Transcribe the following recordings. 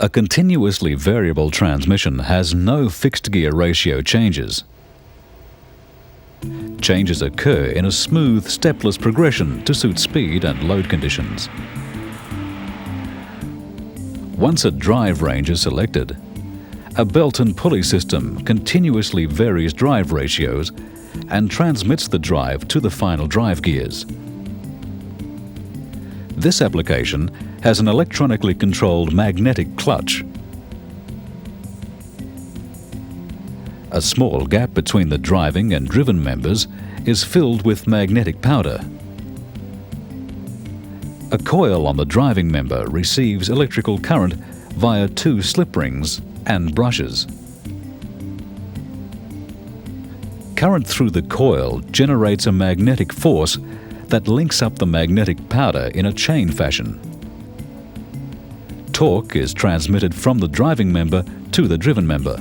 A continuously variable transmission has no fixed gear ratio changes. Changes occur in a smooth, stepless progression to suit speed and load conditions. Once a drive range is selected, a belt and pulley system continuously varies drive ratios and transmits the drive to the final drive gears. This application has an electronically controlled magnetic clutch. A small gap between the driving and driven members is filled with magnetic powder. A coil on the driving member receives electrical current via 2 slip rings and brushes. Current through the coil generates a magnetic force that links up the magnetic powder in a chain fashion. Torque is transmitted from the driving member to the driven member.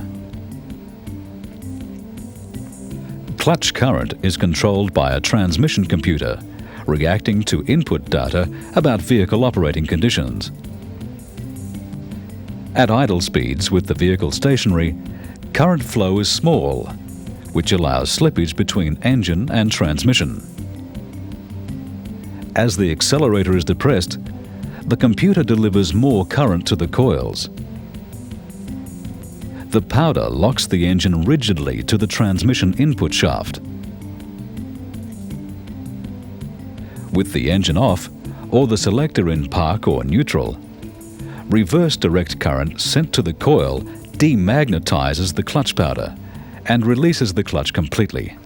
Clutch current is controlled by a transmission computer, reacting to input data about vehicle operating conditions. At idle speeds with the vehicle stationary, current flow is small, which allows slippage between engine and transmission. As the accelerator is depressed, the computer delivers more current to the coils. The powder locks the engine rigidly to the transmission input shaft. With the engine off, or the selector in park or neutral, reverse direct current sent to the coil demagnetizes the clutch powder and releases the clutch completely.